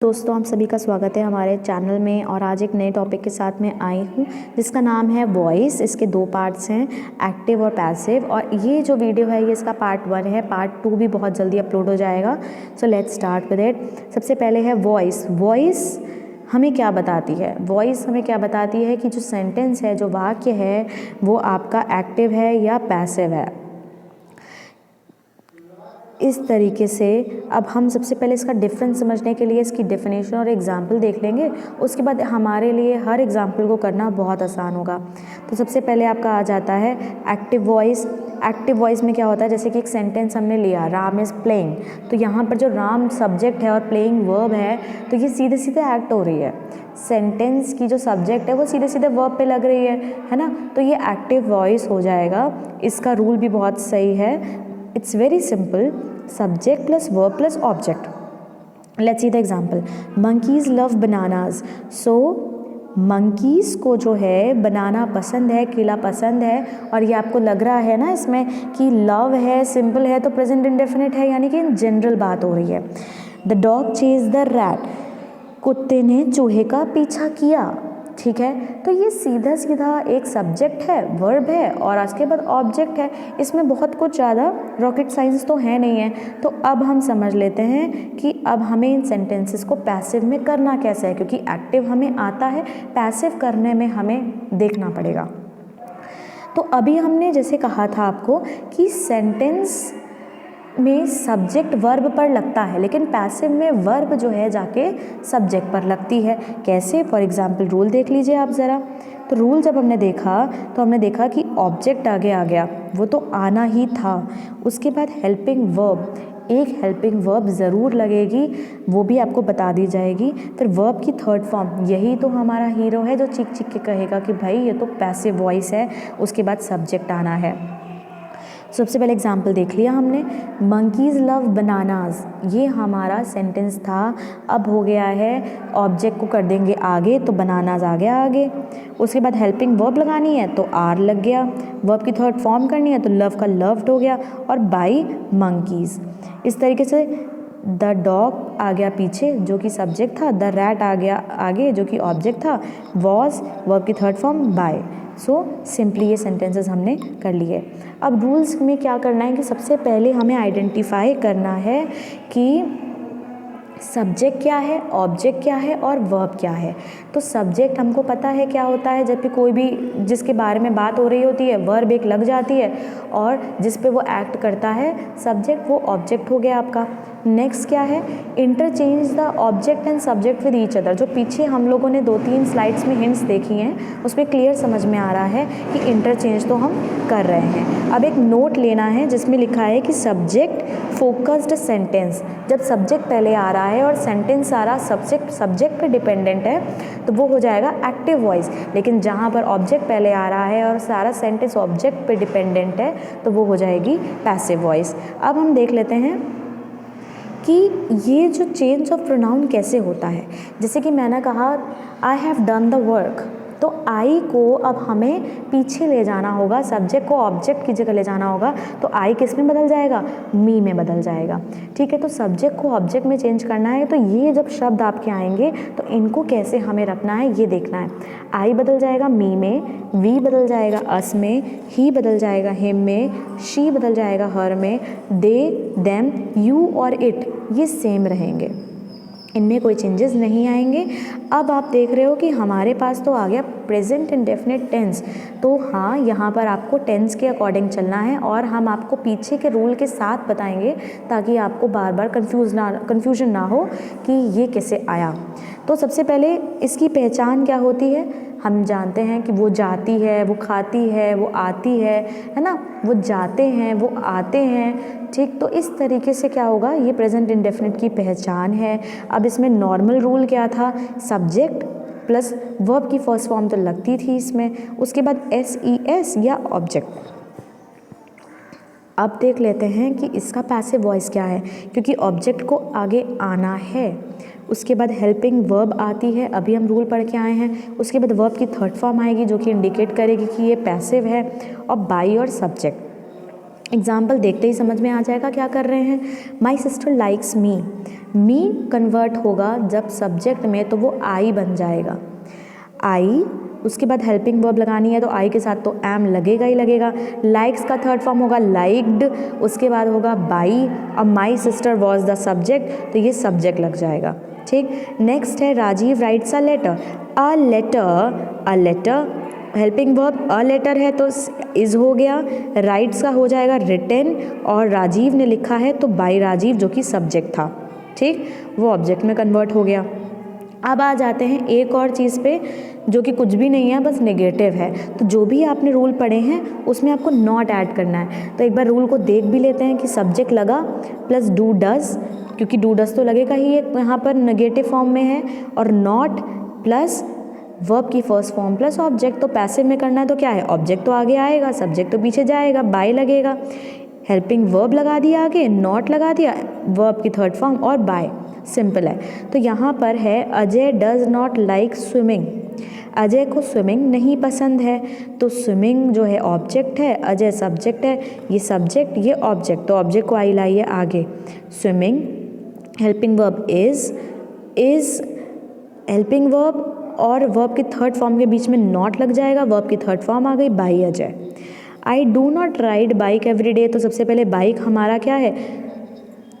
दोस्तों, आप सभी का स्वागत है हमारे चैनल में। और आज एक नए टॉपिक के साथ मैं आई हूँ जिसका नाम है वॉइस। इसके दो पार्ट्स हैं, एक्टिव और पैसिव। और ये जो वीडियो है ये इसका पार्ट 1 है, पार्ट 2 भी बहुत जल्दी अपलोड हो जाएगा। So let's start with it. सबसे पहले है वॉइस। वॉइस हमें क्या बताती है? वॉइस हमें क्या बताती है कि जो सेंटेंस है, जो वाक्य है, वो आपका एक्टिव है या पैसिव है। इस तरीके से अब हम सबसे पहले इसका डिफरेंस समझने के लिए इसकी डेफिनेशन और एग्जाम्पल देख लेंगे। उसके बाद हमारे लिए हर एग्जाम्पल को करना बहुत आसान होगा। तो सबसे पहले आपका आ जाता है एक्टिव वॉइस। एक्टिव वॉइस में क्या होता है, जैसे कि एक सेंटेंस हमने लिया, राम इज़ प्लेइंग। तो यहाँ पर जो राम सब्जेक्ट है और प्लेइंग वर्ब है, तो ये सीधे सीधे एक्ट हो रही है। सेंटेंस की जो सब्जेक्ट है वो सीधे सीधे वर्ब पे लग रही है ना। तो ये एक्टिव वॉइस हो जाएगा। इसका रूल भी बहुत सही है। It's very simple, subject plus verb plus object. Let's see the example. Monkeys love bananas. So monkeys को जो है बनाना पसंद है, केला पसंद है। और ये आपको लग रहा है ना इसमें कि लव है, सिंपल है, तो प्रेजेंट इंडेफिनिट है, यानी कि इन जनरल बात हो रही है। The dog chase the rat. कुत्ते ने चूहे का पीछा किया। ठीक है, तो ये सीधा सीधा एक सब्जेक्ट है, वर्ब है और उसके बाद ऑब्जेक्ट है। इसमें बहुत कुछ ज़्यादा रॉकेट साइंस तो है नहीं है। तो अब हम समझ लेते हैं कि अब हमें इन सेंटेंसेस को पैसिव में करना कैसे है, क्योंकि एक्टिव हमें आता है, पैसिव करने में हमें देखना पड़ेगा। तो अभी हमने जैसे कहा था आपको कि सेंटेंस में सब्जेक्ट वर्ब पर लगता है, लेकिन पैसिव में वर्ब जो है जाके सब्जेक्ट पर लगती है। कैसे? फॉर एग्जांपल रूल देख लीजिए आप ज़रा। तो रूल जब हमने देखा तो हमने देखा कि ऑब्जेक्ट आगे आ गया, वो तो आना ही था। उसके बाद हेल्पिंग वर्ब, एक हेल्पिंग वर्ब ज़रूर लगेगी, वो भी आपको बता दी जाएगी। फिर वर्ब की थर्ड फॉर्म, यही तो हमारा हीरो है जो चीख चीख के कहेगा कि भाई ये तो पैसिव वॉइस है। उसके बाद सब्जेक्ट आना है। सबसे पहले एग्जाम्पल देख लिया हमने, मंकीज़ लव बनानाज। ये हमारा सेंटेंस था। अब हो गया है ऑब्जेक्ट को कर देंगे आगे, तो बनानाज आ गया आगे। उसके बाद हेल्पिंग वर्ब लगानी है तो आर लग गया। वर्ब की थर्ड फॉर्म करनी है तो लव का लव्ड हो गया और बाई मंकीज़। इस तरीके से द डॉग आ गया पीछे जो कि सब्जेक्ट था, द रैट आ गया आगे जो कि ऑब्जेक्ट था, वॉज वर्ब की third form bye. So simply ये सेंटेंसेस हमने कर लिए। अब रूल्स में क्या करना है कि सबसे पहले हमें आइडेंटिफाई करना है कि सब्जेक्ट क्या है, ऑब्जेक्ट क्या है और वर्ब क्या है। तो सब्जेक्ट हमको पता है क्या होता है, जब भी कोई भी जिसके बारे में बात हो रही होती है, वर्ब एक लग जाती है और जिस पे वो एक्ट करता है सब्जेक्ट, वो ऑब्जेक्ट हो गया आपका। नेक्स्ट क्या है, interchange the object and subject with each other. जो पीछे हम लोगों ने 2-3 स्लाइड्स में हिंट्स देखी हैं उसमें क्लियर समझ में आ रहा है कि इंटरचेंज तो हम कर रहे हैं। अब एक नोट लेना है जिसमें लिखा है कि सब्जेक्ट फोकस्ड सेंटेंस। जब सब्जेक्ट पहले आ रहा है और सेंटेंस सारा सब्जेक्ट पे डिपेंडेंट है तो वो हो जाएगा एक्टिव वॉइस। लेकिन जहाँ पर ऑब्जेक्ट पहले आ रहा है और सारा सेंटेंस ऑब्जेक्ट पे डिपेंडेंट है तो वो हो जाएगी पैसिव वॉइस। अब हम देख लेते हैं कि ये जो चेंज ऑफ प्रोनाउन कैसे होता है। जैसे कि मैंने कहा I have done the work, तो आई को अब हमें पीछे ले जाना होगा, सब्जेक्ट को ऑब्जेक्ट की जगह ले जाना होगा। तो आई किस में बदल जाएगा? मी में बदल जाएगा। ठीक है, तो सब्जेक्ट को ऑब्जेक्ट में चेंज करना है। तो ये जब शब्द आपके आएंगे तो इनको कैसे हमें रखना है ये देखना है। आई बदल जाएगा मी में, वी बदल जाएगा अस में, ही बदल जाएगा हिम में, शी बदल जाएगा हर में, दे, देम, यू और इट ये सेम रहेंगे, इनमें कोई चेंजेस नहीं आएंगे। अब आप देख रहे हो कि हमारे पास तो आ गया प्रेजेंट इंडेफिनिट टेंस। तो हाँ, यहाँ पर आपको टेंस के अकॉर्डिंग चलना है और हम आपको पीछे के रूल के साथ बताएंगे ताकि आपको बार बार कन्फ्यूजन ना हो कि ये कैसे आया। तो सबसे पहले इसकी पहचान क्या होती है? हम जानते हैं कि वो जाती है, वो खाती है, वो आती है ना, वो जाते हैं, वो आते हैं। ठीक, तो इस तरीके से क्या होगा, ये प्रेजेंट इंडेफिनिट की पहचान है। अब इसमें नॉर्मल रूल क्या था, सब्जेक्ट प्लस वर्ब की फर्स्ट फॉर्म तो लगती थी इसमें, उसके बाद एस या ऑब्जेक्ट। अब देख लेते हैं कि इसका पैसिव वॉइस क्या है, क्योंकि ऑब्जेक्ट को आगे आना है। उसके बाद हेल्पिंग वर्ब आती है, अभी हम रूल पढ़ के आए हैं। उसके बाद वर्ब की थर्ड फॉर्म आएगी जो कि इंडिकेट करेगी कि ये पैसिव है, और बाई और सब्जेक्ट। एग्जाम्पल देखते ही समझ में आ जाएगा क्या कर रहे हैं। My sister likes me, me convert होगा जब सब्जेक्ट में तो वो आई बन जाएगा, आई, उसके बाद हेल्पिंग वर्ब लगानी है तो आई के साथ तो एम लगेगा ही लगेगा। लाइक्स का थर्ड फॉर्म होगा लाइक्ड, उसके बाद होगा बाई, अब my sister was the subject तो ये सब्जेक्ट लग जाएगा। ठीक, नेक्स्ट है Rajiv writes a letter, a letter, a letter helping verb a letter है तो इज़ हो गया, राइट्स का हो जाएगा रिटन, और राजीव ने लिखा है तो बाई राजीव जो कि सब्जेक्ट था, ठीक, वो ऑब्जेक्ट में कन्वर्ट हो गया। अब आ जाते हैं एक और चीज़ पे जो कि कुछ भी नहीं है, बस नेगेटिव है। तो जो भी आपने रूल पढ़े हैं उसमें आपको नॉट ऐड करना है। तो एक बार रूल को देख भी लेते हैं कि सब्जेक्ट लगा प्लस डू डज, क्योंकि डू डज तो लगेगा ही, यहाँ पर नेगेटिव फॉर्म में है, और नॉट प्लस वर्ब की फर्स्ट फॉर्म प्लस ऑब्जेक्ट, तो पैसिव में करना है तो क्या है, ऑब्जेक्ट तो आगे आएगा, सब्जेक्ट तो पीछे जाएगा, बाय लगेगा, हेल्पिंग वर्ब लगा दिया आगे, नॉट लगा दिया, वर्ब की थर्ड फॉर्म और बाय, सिंपल है। तो यहाँ पर है Ajay does not like swimming, Ajay को स्विमिंग नहीं पसंद है, तो स्विमिंग जो है ऑब्जेक्ट है, अजय सब्जेक्ट है, ये सब्जेक्ट ये ऑब्जेक्ट, तो ऑब्जेक्ट को आई लाइए आगे, swimming, helping verb is helping verb और वर्ब की थर्ड फॉर्म के बीच में नॉट लग जाएगा, वर्ब की थर्ड फॉर्म आ गई by Ajay. I do not ride bike every day, तो सबसे पहले बाइक हमारा क्या है,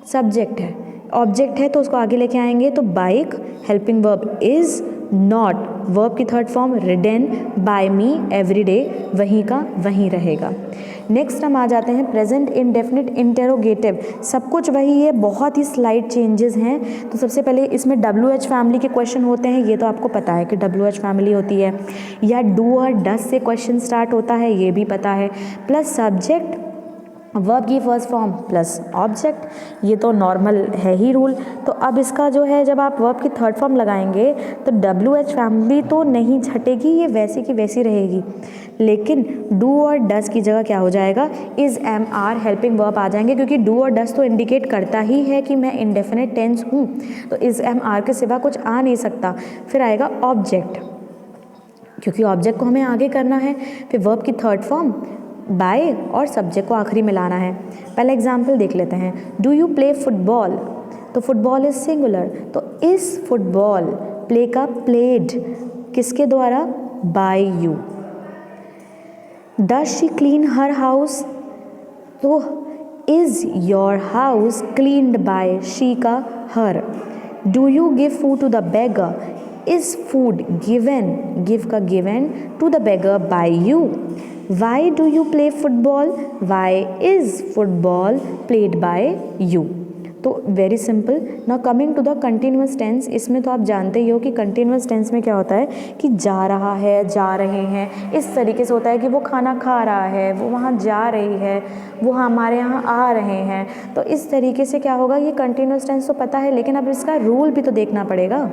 सब्जेक्ट है, ऑब्जेक्ट है तो उसको आगे लेके आएंगे, तो बाइक helping verb is not, verb की third form ridden, by me every day वहीं का वहीं रहेगा। नेक्स्ट हम आ जाते हैं प्रेजेंट इंडेफिनिट इंटेरोगेटिव, सब कुछ वही है, बहुत ही स्लाइड चेंजेस हैं। तो सबसे पहले इसमें WH फैमिली के क्वेश्चन होते हैं, ये तो आपको पता है कि WH फैमिली होती है, या डू और डस से क्वेश्चन स्टार्ट होता है, ये भी पता है, प्लस सब्जेक्ट वर्ब की फर्स्ट फॉर्म प्लस ऑब्जेक्ट, ये तो नॉर्मल है ही रूल। तो अब इसका जो है जब आप वर्ब की थर्ड फॉर्म लगाएंगे तो WH फैमिली तो नहीं छटेगी, ये वैसी की वैसी रहेगी, लेकिन डू और डस की जगह क्या हो जाएगा, is am are helping verb आ जाएंगे, क्योंकि डू और डस तो इंडिकेट करता ही है कि मैं इंडेफिनिट टेंस हूँ, तो इज़ एम आर के सिवा कुछ आ नहीं सकता। फिर आएगा ऑब्जेक्ट, क्योंकि ऑब्जेक्ट को हमें आगे करना है, फिर वर्ब की थर्ड फॉर्म बाय और सब्जेक्ट को आखिरी में लाना है। पहले एग्जाम्पल देख लेते हैं, डू यू प्ले फुटबॉल, तो फुटबॉल इज सिंगुलर, तो इस फुटबॉल प्ले का प्लेड किसके द्वारा, by you. Does she clean her house, तो is your house cleaned by she का her. Do you give food to the beggar, is food given, give का given to the beggar by you. Why do you play football? Why is football played by you? तो very simple. Now coming to the continuous tense, इसमें तो आप जानते ही हो कि continuous tense में क्या होता है कि जा रहा है, जा रहे हैं, इस तरीके से होता है कि वो खाना खा रहा है, वो वहाँ जा रही है, वो हमारे यहाँ आ रहे हैं, तो इस तरीके से क्या होगा, ये कंटिन्यूस टेंस तो पता है, लेकिन अब इसका रूल भी तो देखना पड़ेगा।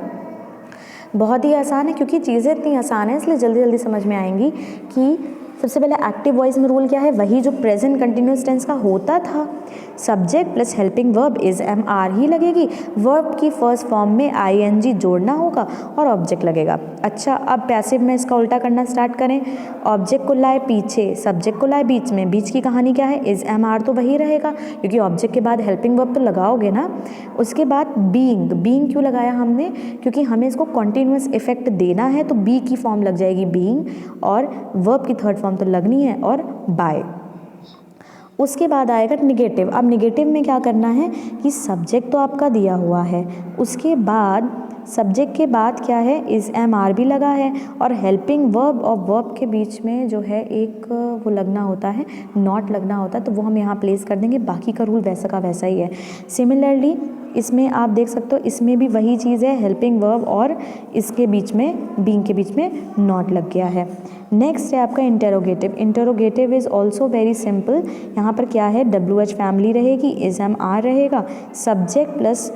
बहुत ही आसान है, क्योंकि चीज़ें इतनी आसान है इसलिए जल्दी जल्दी समझ में आएंगी कि सबसे पहले एक्टिव वॉइस में रूल क्या है, वही जो प्रेजेंट कंटिन्यूस टेंस का होता था, subject plus helping verb is am are ही लगेगी, वर्ब की फर्स्ट फॉर्म में ING जोड़ना होगा और ऑब्जेक्ट लगेगा। अच्छा, अब पैसिव में इसका उल्टा करना स्टार्ट करें, ऑब्जेक्ट को लाए पीछे, सब्जेक्ट को लाए बीच में, बीच की कहानी क्या है, इज एम आर तो वही रहेगा, क्योंकि ऑब्जेक्ट के बाद हेल्पिंग वर्ब तो लगाओगे ना। उसके बाद बीइंग, बीइंग क्यों लगाया हमने, क्योंकि हमें इसको कॉन्टिन्यूस इफेक्ट देना है, तो बी की फॉर्म लग जाएगी बीइंग, और वर्ब की थर्ड फॉर्म तो लगनी है, और बाय। उसके बाद आएगा निगेटिव। अब निगेटिव में क्या करना है कि सब्जेक्ट तो आपका दिया हुआ है, उसके बाद सब्जेक्ट के बाद क्या है, इज एम आर भी लगा है, और हेल्पिंग वर्ब और वर्ब के बीच में जो है एक वो लगना होता है, नॉट लगना होता है, तो वो हम यहाँ प्लेस कर देंगे, बाकी का रूल वैसा का वैसा ही है। सिमिलरली इसमें आप देख सकते हो, इसमें भी वही चीज़ है, हेल्पिंग वर्ब और इसके बीच में बीइंग के बीच में नॉट लग गया है। नेक्स्ट है आपका interrogative. Interrogative is also very simple. यहाँ पर क्या है, WH फैमिली रहेगी, इज एम आर रहेगा, सब्जेक्ट प्लस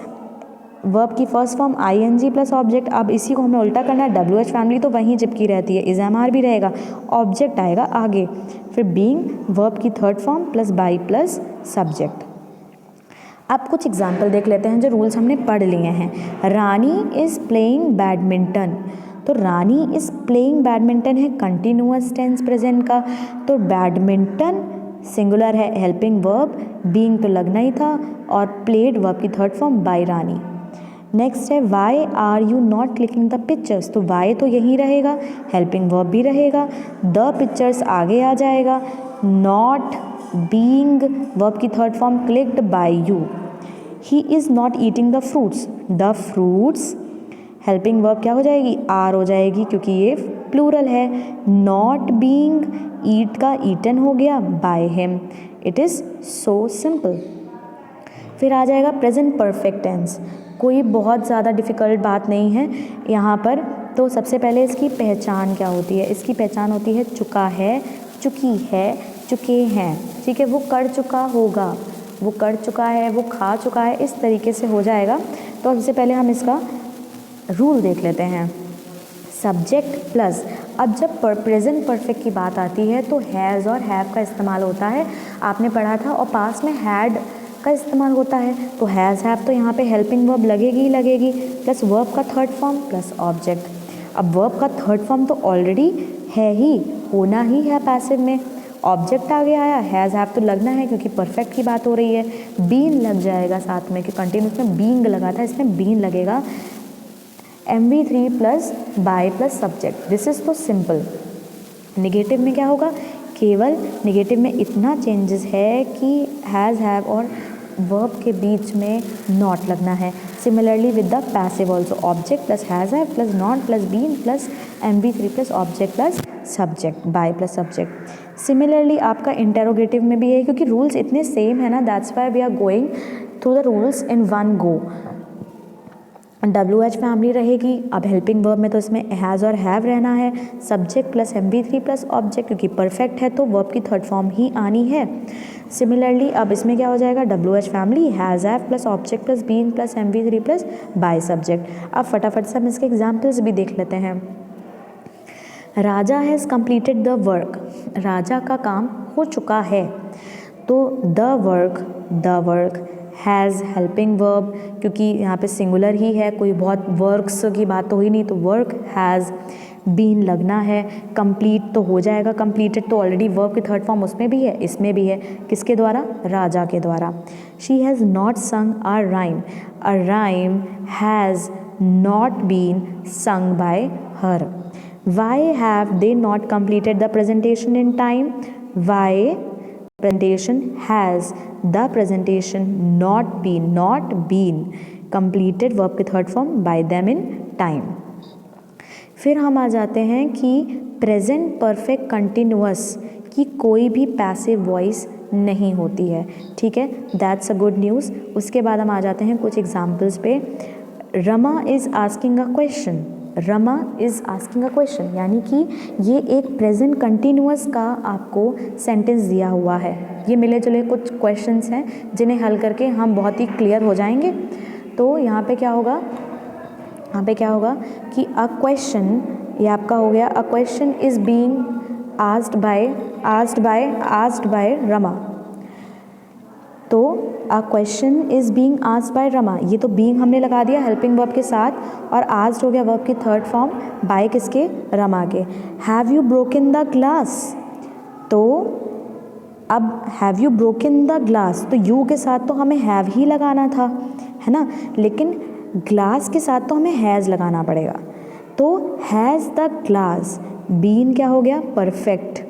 वर्ब की first form ING plus object. अब इसी को हमें उल्टा करना है, WH फैमिली तो वहीं चिपकी रहती है, इज एम आर भी रहेगा, ऑब्जेक्ट आएगा आगे, फिर बीइंग वर्ब की third form plus by plus subject. अब कुछ एग्जाम्पल देख लेते हैं जो रूल्स हमने पढ़ लिए हैं। रानी इज़ प्लेइंग बैडमिंटन, तो रानी इज़ प्लेइंग बैडमिंटन है कंटिन्यूअस टेंस प्रेजेंट का, तो बैडमिंटन सिंगुलर है, हेल्पिंग वर्ब, बीइंग तो लगना ही था, और प्लेड वर्ब की third form by Rani. Next है why are you not clicking the pictures, तो वाई तो यहीं रहेगा, हेल्पिंग वर्ब भी रहेगा, द पिक्चर्स आगे आ जाएगा, नॉट बीइंग वर्ब की third form clicked by you, he is not eating the fruits, the fruits helping verb क्या हो जाएगी, आर हो जाएगी क्योंकि ये प्लूरल है, नॉट बीइंग ईट का ईटन हो गया by him, it is so simple. फिर आ जाएगा प्रेजेंट परफेक्ट टेंस, कोई बहुत ज़्यादा डिफ़िकल्ट बात नहीं है यहाँ पर। तो सबसे पहले इसकी पहचान क्या होती है, इसकी पहचान होती है चुका है, चुकी है, चुके हैं, ठीक है, वो कर चुका होगा, वो कर चुका है, वो खा चुका है, इस तरीके से हो जाएगा। तो सबसे पहले हम इसका रूल देख लेते हैं। सब्जेक्ट प्लस, अब जब प्रेजेंट परफेक्ट की बात आती है तो हैज़ और हैव का इस्तेमाल होता है, आपने पढ़ा था, और पास में हैड का इस्तेमाल होता है। तो हैज़ हैव तो यहाँ पे हेल्पिंग वर्ब लगेगी ही लगेगी, प्लस वर्ब का थर्ड फॉर्म प्लस ऑब्जेक्ट। अब वर्ब का थर्ड फॉर्म तो ऑलरेडी है ही, होना ही है पैसिव में, ऑब्जेक्ट आगे आया, हैज़ हैव तो लगना है क्योंकि परफेक्ट की बात हो रही है, बीन लग जाएगा साथ में कि कंटिन्यूस में बीइंग लगा था, इसमें बीन लगेगा, MV3 plus by plus subject, this is तो सिंपल। निगेटिव में क्या होगा, केवल निगेटिव में इतना चेंजेस है कि हैज़ हैव और वर्ब के बीच में नॉट लगना है। Similarly with the passive also, object plus has have plus not plus been plus MV3 plus object plus subject, by plus subject. Similarly आपका इंटेरोगेटिव में भी है, क्योंकि रूल्स इतने सेम है ना, that's why we are going through the rules in one go. WH family रहेगी, अब हेल्पिंग वर्ब में तो इसमें हैज़ और हैव रहना है, subject plus MV3 plus object, क्योंकि परफेक्ट है तो वर्ब की थर्ड फॉर्म ही आनी है। सिमिलरली अब इसमें क्या हो जाएगा, WH family, has have plus object plus being plus MV3 plus by subject. अब फटाफट से हम इसके एग्जाम्पल्स भी देख लेते हैं। राजा हैज़ कंप्लीटेड द वर्क, राजा का काम हो चुका है, तो the work has helping verb, क्योंकि यहाँ पे सिंगुलर ही है, कोई बहुत वर्क्स की बात तो हुई नहीं, तो वर्क हैज़, बीन लगना है, कंप्लीट तो हो जाएगा, कंप्लीटेड तो ऑलरेडी वर्ब की थर्ड फॉर्म उसमें भी है, इसमें भी है, किसके द्वारा, राजा के द्वारा। She has not sung a rhyme has not been sung by her. Why have they not completed the presentation in time, why presentation has the presentation not been completed verb के थर्ड फॉर्म by them in time। फिर हम आ जाते हैं कि present perfect continuous की कोई भी पैसिव वॉइस नहीं होती है, ठीक है, दैट्स अ गुड न्यूज़। उसके बाद हम आ जाते हैं कुछ एग्जाम्पल्स पे। Rama is asking a question, Rama is asking a question, यानी कि ये एक प्रेजेंट कंटिन्यूअस का आपको सेंटेंस दिया हुआ है। ये मिले जुले कुछ क्वेश्चंस हैं जिन्हें हल करके हम बहुत ही क्लियर हो जाएंगे। तो यहाँ पे क्या होगा, कि अ क्वेश्चन, ये आपका हो गया, a question is being asked by Rama, तो a question is being asked by Rama, ये तो बीइंग हमने लगा दिया हेल्पिंग वर्ब के साथ, और आस्क्ड हो गया वर्ब की थर्ड फॉर्म बाय किसके, रमा के। Have you broken the glass, तो अब have you broken the glass, तो यू के साथ तो हमें हैव ही लगाना था, है ना, लेकिन ग्लास के साथ तो हमें हैज़ लगाना पड़ेगा, तो हैज़ द ग्लास, बीन क्या हो गया, परफेक्ट,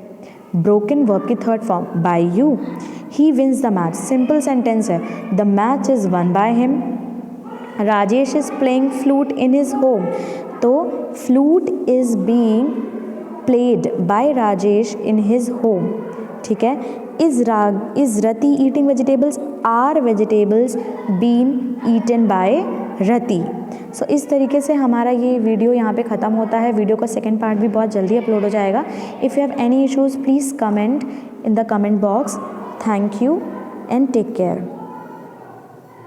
ब्रोकन वर्ब की third form by you, he wins the match, simple sentence है, the match is won by him, Rajesh is playing flute in his home, तो flute is being played by Rajesh in his home, ठीक है। Is Rati eating vegetables, are vegetables been eaten by Rati. So इस तरीके से हमारा ये video यहाँ पे ख़त्म होता है। वीडियो का सेकंड पार्ट भी बहुत जल्दी अपलोड हो जाएगा। If you have any issues please comment in the comment box. Thank you and take care.